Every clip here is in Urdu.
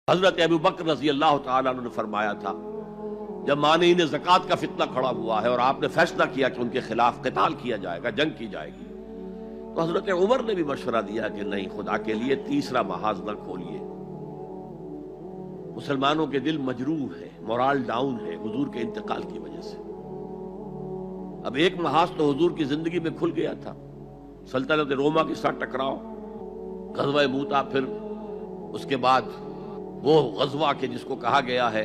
حضرت ابو بکر رضی اللہ تعالیٰ عنہ نے فرمایا تھا جب مانعین زکوٰۃ کا فتنہ کھڑا ہوا ہے اور آپ نے فیصلہ کیا کہ ان کے خلاف قتال کیا جائے گا، جنگ کی جائے گی، تو حضرت عمر نے بھی مشورہ دیا کہ نہیں، خدا کے لیے تیسرا محاذ نہ کھولیے۔ مسلمانوں کے دل مجروح ہے، مورال ڈاؤن ہے حضور کے انتقال کی وجہ سے۔ اب ایک محاذ تو حضور کی زندگی میں کھل گیا تھا، سلطنت روما کے ساتھ ٹکراؤ، غزوہ موتا، پھر اس کے بعد وہ غزوہ کے جس کو کہا گیا ہے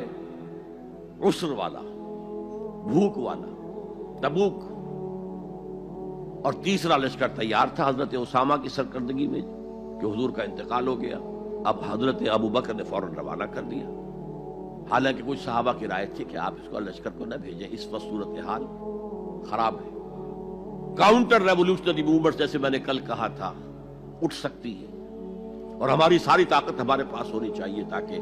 عسر والا، بھوک والا، تبوک، اور تیسرا لشکر تیار تھا حضرت اسامہ کی سرکردگی میں کہ حضور کا انتقال ہو گیا۔ اب حضرت ابو بکر نے فوراً روانہ کر دیا، حالانکہ کچھ صحابہ کی رائے تھی کہ آپ اس کو لشکر کو نہ بھیجیں، اس وقت صورتحال خراب ہے، کاؤنٹر ریولوشنری موومنٹ جیسے میں نے کل کہا تھا اٹھ سکتی ہے، اور ہماری ساری طاقت ہمارے پاس ہونی چاہیے تاکہ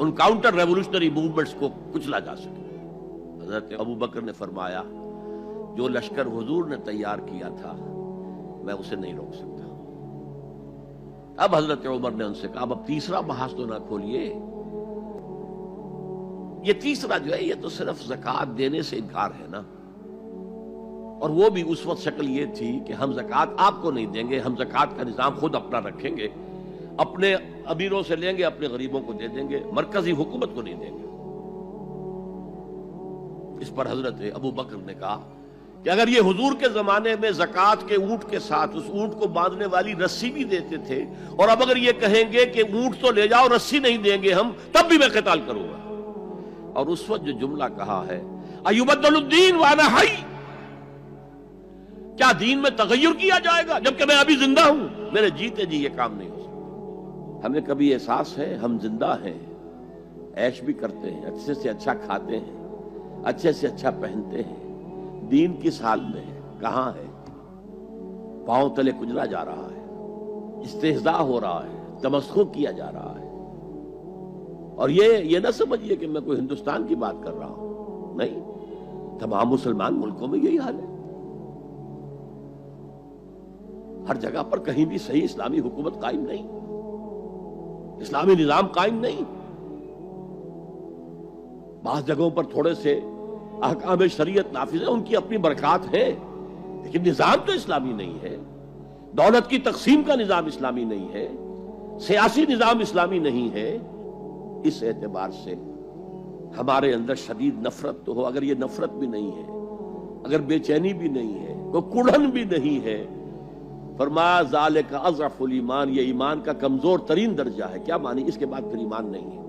ان کاؤنٹر ریولوشنری موومنٹس کو کچلا جا سکے۔ حضرت ابو بکر نے فرمایا جو لشکر حضور نے تیار کیا تھا میں اسے نہیں روک سکتا۔ اب حضرت عمر نے ان سے کہا اب تیسرا محاذ تو نہ کھولیے، یہ تیسرا جو ہے یہ تو صرف زکوٰۃ دینے سے انکار ہے نا، اور وہ بھی اس وقت شکل یہ تھی کہ ہم زکوٰۃ آپ کو نہیں دیں گے، ہم زکوٰۃ کا نظام خود اپنا رکھیں گے، اپنے امیروں سے لیں گے، اپنے غریبوں کو دے دیں گے، مرکزی حکومت کو نہیں دیں گے۔ اس پر حضرت ابو بکر نے کہا کہ اگر یہ حضور کے زمانے میں زکوٰۃ کے اونٹ کے ساتھ اس اونٹ کو باندھنے والی رسی بھی دیتے تھے، اور اب اگر یہ کہیں گے کہ اونٹ تو لے جاؤ رسی نہیں دیں گے ہم، تب بھی میں قتال کروں گا۔ اور اس وقت جو جملہ کہا ہے ایبدل الدین وانا حی، کیا دین میں تغیر کیا جائے گا جبکہ میں ابھی زندہ ہوں؟ میرے جیتے جی یہ کام نہیں ہو سکتا۔ ہمیں کبھی احساس ہے ہم زندہ ہیں، عیش بھی کرتے ہیں، اچھے سے اچھا کھاتے ہیں، اچھے سے اچھا پہنتے ہیں، دین کس حال میں ہے، کہاں ہے؟ پاؤں تلے کچلا جا رہا ہے، استہزاء ہو رہا ہے، تمسخر کیا جا رہا ہے۔ اور یہ نہ سمجھیے کہ میں کوئی ہندوستان کی بات کر رہا ہوں، نہیں، تمام مسلمان ملکوں میں یہی حال ہے۔ ہر جگہ پر کہیں بھی صحیح اسلامی حکومت قائم نہیں، اسلامی نظام قائم نہیں۔ بعض جگہوں پر تھوڑے سے احکام شریعت نافذ ہیں، ان کی اپنی برکات ہے، لیکن نظام تو اسلامی نہیں ہے، دولت کی تقسیم کا نظام اسلامی نہیں ہے، سیاسی نظام اسلامی نہیں ہے۔ اس اعتبار سے ہمارے اندر شدید نفرت تو ہو، اگر یہ نفرت بھی نہیں ہے، اگر بے چینی بھی نہیں ہے، کوئی کڑھن بھی نہیں ہے، فرمایا ذالک اضعف الایمان، یہ ایمان کا کمزور ترین درجہ ہے۔ کیا معنی؟ اس کے بعد پھر ایمان نہیں ہے۔